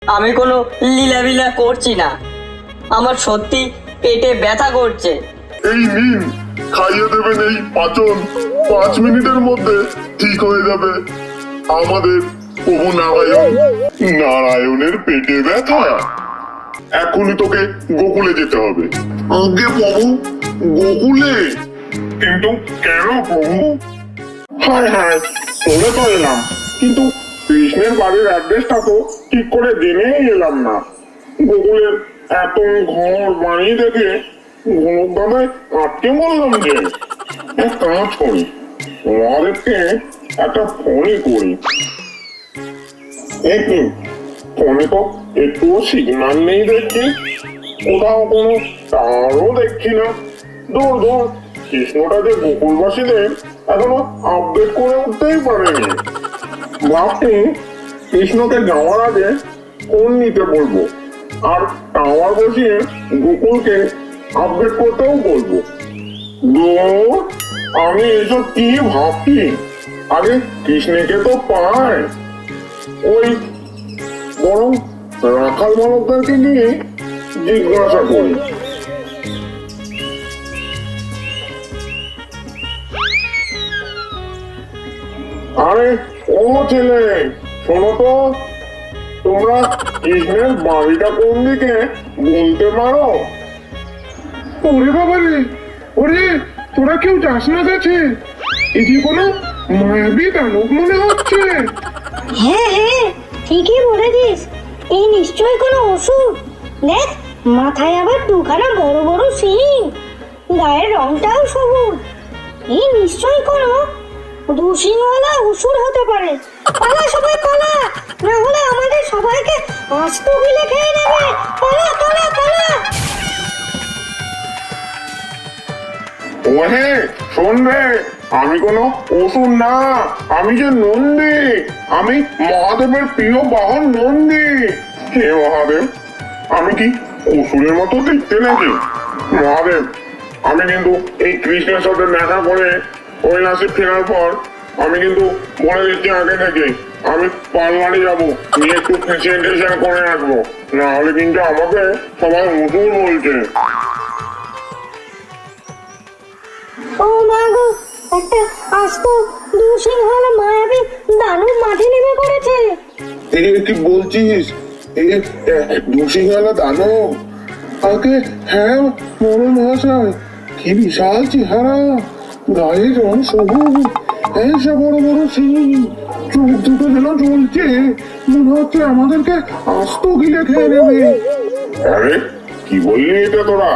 আমি কোনো লীলাবিলা করছি না, আমার সত্যি পেটে ব্যথা করছে। এই নিন, খাইয়ে দেবেন এই পাচন, 5 মিনিটের মধ্যে ঠিক হয়ে যাবে। আমাদের প্রভু নারায়ণের পেটে ব্যথা, এখনই তোকে গোকুলে যেতে হবে। আগে প্রভু, গোকুলে? কিন্তু কেন প্রভু? হ্যাঁ হ্যাঁ, চলে তো এলাম, কিন্তু কৃষ্ণের বাড়ির অ্যাড্রেসটা তো ঠিক করে জেনেই এলাম না। গোকুলের এত ঘর বাড়ি দেখে গোলক দাদায় আটকে বললাম যে এক কাজ করি, তোমাদেরকে একটা ফোনই করি। একটু ফোনে তো একটু সিগন্যাল নেই দেখছি, কোথাও কোনো তারও দেখছি না। দূর দূর, কৃষ্ণটা যে গোকুলবাসীদের এখনো আপডেট করে উঠতেই পারেনি। ভাবছি কৃষ্ণকে যাওয়ার আগে ফোন নিতে বলবো, আর টাওয়ার বসিয়ে গোকুলকে আপডেট করতেও বলবো। দূর, আমি এসব কি ভাবছি, আগে কৃষ্ণকে তো পাই। ওই বরং রাখাল মালকদারকে নিয়ে জিজ্ঞাসা করি। আরে ও ছেলে, শোনো তো, তোমরা কৃষ্ণের বাড়িটা কোন দিকে বলতে পারো? ওরে বাবা রে, ওরে তোরা কেউ যাস না কাছে, এটি কোনো মায়াবী দানব মনে হচ্ছে। হ্যাঁ হ্যাঁ, ঠিকই বলেছিস, এই নিশ্চয়ই কোনো ওষুধ। দেখ, মাথায় আবার দুখানা বড় বড় শিং, গায়ের রংটাও সবুজ। এই নিশ্চয়ই কোনো দুশিংওয়ালা অসুর হতে পারে। পালা সবাই পালা, না হলে আমাদের সবাইকে আস্ত গিলে খেয়ে নেবে। পালা পালা পালা। ওহে শোন রে, আমি কোনো অসুর না, আমি যে নন্দী, আমি মহাদেবের প্রিয় বাহন নন্দী। হে মহাদেব, আমি কি অসুরের মতো দেখতে নাকি? মহাদেব, আমি কিন্তু এই কৃষ্ণের সাথে দেখা করে কৈলাসে ফেরার পর আমি কিন্তু বলে দিচ্ছি আগে থেকে, আমি পালবাড়ি যাবো, গিয়ে একটু প্রেজেন্টেশন করে আসবো, না হলে কিন্তু আমাকে সবাই অসুর বলছে। ও মা গো, একটা আস্ত দুশিংওয়ালা মায়াবী দানব মাঠে নেমে পড়েছে। কি বলছিস? দুশিংওয়ালা দানব? আগে হ্যাঁ মোড়ল মহাশয়, কি বিশাল চেহারা, গায়ের রং সবুজ, এসে বড় বড় শিং, চোখ দুটো যেন জ্বলছে, মনে হচ্ছে আমাদেরকে আস্ত গিলে খেয়ে নেবে। আরে কি বললি এটা তোরা?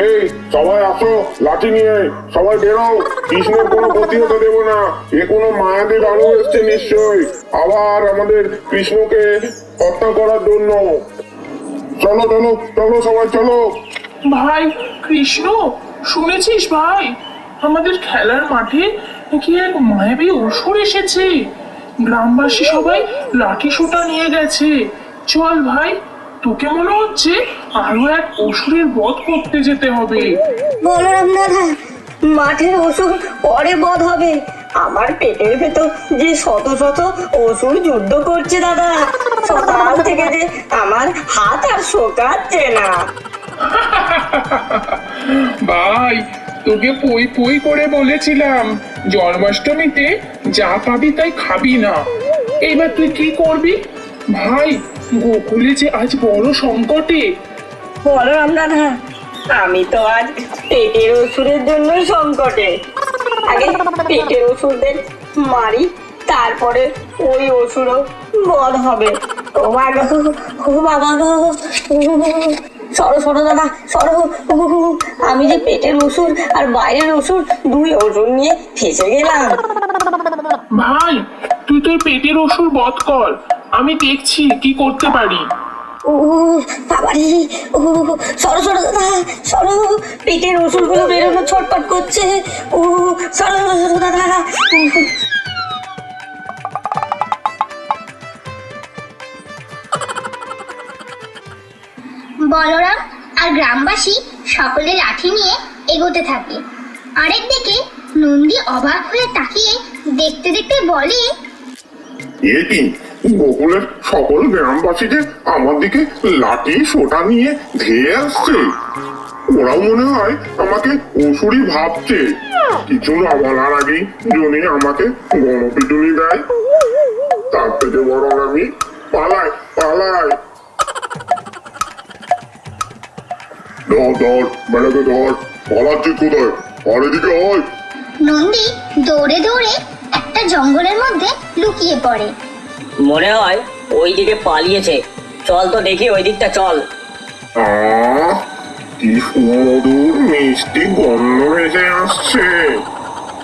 এই সবাই আসো, লাঠি নিয়ে সবাই বেরো, কৃষ্ণের কোনো ক্ষতি হতে দেবো না। এ কোনো মায়াবী দানব এসছে নিশ্চয়ই, আবার আমাদের কৃষ্ণকে হত্যা করার জন্য। চলো চলো চলো, সবাই চলো। ভাই কৃষ্ণ, শুনেছিস ভাই, আমাদের খেলার মাঠে কি এক মায়াবী অসুর এসেছে। গ্রামবাসী সবাই লাঠি সোঁটা নিয়ে গেছে। চল ভাই, তোকে মনে হচ্ছে আরো এক অসুরের বধ করতে যেতে হবে। বলরাম দাদা, মাঠের অসুর পরে বধ হবে, আমার পেটের ভেতর যে শত শত অসুর যুদ্ধ করছে দাদা, সকাল থেকে যে আমার হাত আর শোকাচ্ছে না। ভাই, তোকে পই পই করে বলেছিলাম জন্মাষ্টমীতে যা পাবি তাই খাবি না। এইবার তুই কি করবি? ভাই, গোকুলে যে আজ বড় সংকটে। বলরাম দাদা, আমি তো আজ পেটের অসুরের জন্য সংকটে। আগে পেটের অসুরদের মারি, তারপরে ওই অসুরও বধ হবে। ও মা গো, ও বাবা গো, সরো সরো দাদা সরো, আমি যে পেটের অসুর আর বাইরের অসুর, দুই অসুর নিয়ে ফেসে গেলাম। ভাই, তুই তোর পেটের অসুর বধ কর, আমি দেখছি কি করতে পারি। ও বাবারে, ও সরো সরো দাদা সরো, পেটের অসুরগুলো বেরোনো ছটপট করছে। ও সরো সরো দাদা। বলরাম আর গ্রামবাসী সকলে লাঠি নিয়ে এগোতে থাকে। আরেকদিকে নন্দী অবাক হয়ে তাকিয়ে দেখতে দেখতে বলে, এ কি, গোকুলের সকল গ্রামবাসী যে আমার দিকে লাঠি সোটা নিয়ে ধেয়ে আসছে। ওরাও মনে হয় আমাকে অসুরই ভাবছে। কিছু না বলার আগেই জনি আমাকে গণপিটুনি দেয়। তার থেকে বরং আমি পালাই পালাই। ধর ধর বেড়াকে ধর, পালাচ্ছি কোথায়? আর এদিকে হয়। নন্দী দৌড়ে দৌড়ে একটা জঙ্গলের মধ্যে লুকিয়ে পড়ে। মনে হয় ওই দিকে পালিয়েছে। চল তো দেখি ওই দিকটা চল। কি সুমধুর মিষ্টি গন্ধ ভেসে আসছে।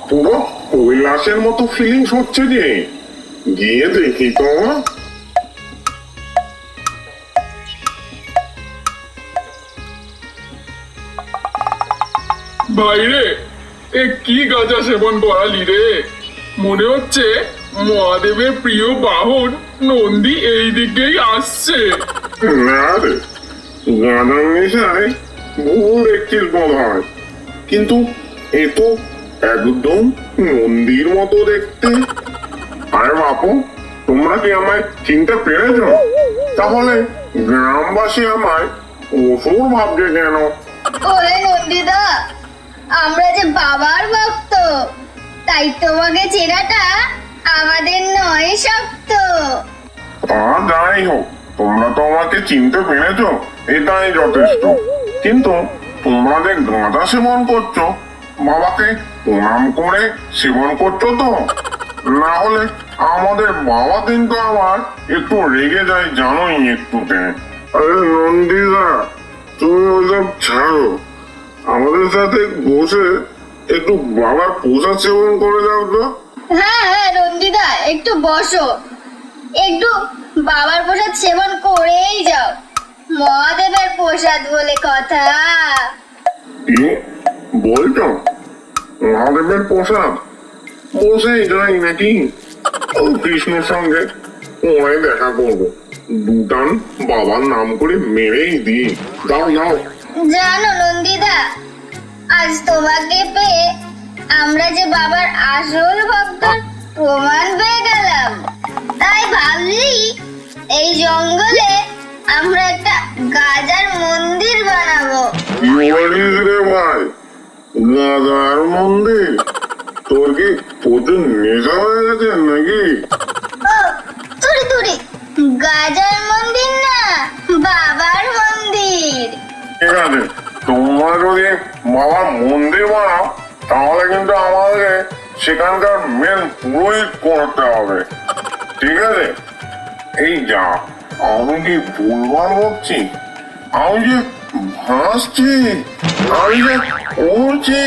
পুরো কৈলাসের মতো ফিলিংস হচ্ছে যে। গিয়ে দেখি তো। ভাইরে, এ কি গাঁজা সেবন করালি রে? মনে হচ্ছে মহাদেবের প্রিয় বাহন নন্দী এই দিকেই আসছে। না রে, গাঁদার নেশায় ভুল দেখছিস বোধ হয়। কিন্তু এ তো একদম মন্দির মতো দেখতে। আরে বাপু, তোমরা কি আমায় চিনতে পেরেছ? তাহলে গ্রামবাসী আমায় অসুর ভাবছে কেন? ওরে নন্দীদা, আমরা যে বাবার ভক্ত, তাই তোমাকে চেনাটা আমাদের নয় শক্ত। তা যাই হোক, তোমরা তো আমাকে চিনতে পেরেছ, এটাই যথেষ্ট। কিন্তু তোমরা যে গাঁজা সেবন করছো, বাবাকে প্রণাম করে সেবন করছো তো? না হলে আমাদের বাবা কিন্তু আবার একটু রেগে যায়, জানোই একটুতে। আরে নন্দীদা, তুমি ওসব ছাড়ো। আমাদের সাথে বসে একটু বাবার প্রসাদ সেবন করে যাও তো। হ্যাঁ হ্যাঁ নন্দীদা, একটু বসো, একটু বাবার প্রসাদ সেবন করেই যাও। মহাদেবের প্রসাদ বলে কথা। কি বলছো? মহাদেবের প্রসাদ? বসেই যাই নাকি? ও কৃষ্ণর সঙ্গে ওই দেখা করবো, দুটান বাবার নাম করে মেরেই দিই। যাও যাও। জানো নন্দীদা, আজ তোমাকে পেয়ে আমরা যে বাবার আসল ভক্তর প্রমাণ পেয়ে গেলাম। তাই ভাবলি এই জঙ্গলে আমরা একটা গাজার মন্দির বানাবো। কি বলিস রে ভাই? গাজার মন্দির? তোর কি প্রচুর নেশা হয়ে গেছে নাকি? ও তুড়ি তুড়ি, গাজার মন্দির না, বাবার মন্দির। ঠিক আছে, তোমরা যদি বাবার মন্দির বানাও, তাহলে কিন্তু আমাদের সেখানকার মেন পুরোহিত করতে হবে। ঠিক আছে? এই যা, আমি কি ভুলভাল বকছি? আমি যে ভাসছি, আমি যে উড়ছি।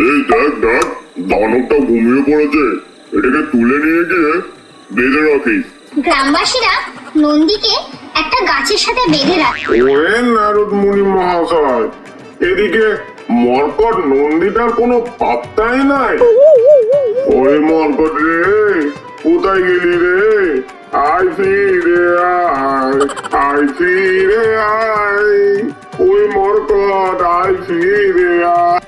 এই দেখ দেখ, দানবটা ঘুমিয়ে পড়েছে। এটাকে তুলে নিয়ে গিয়ে বেঁধে রাখিস। গ্রামবাসীরা নন্দীকে একটা গাছের সাথে বেঁধে রাখে। ওরে নারদ মুনি মহাশয়, এদিকে মর্কট নন্দীটার কোনো পাত্তাই নাই। ওই মর্কট রে, কোথায় গেলি রে? আয় ফিরে আয়, আয় ফিরে আয়। ওই মর্কট, আয় ফিরে আয়।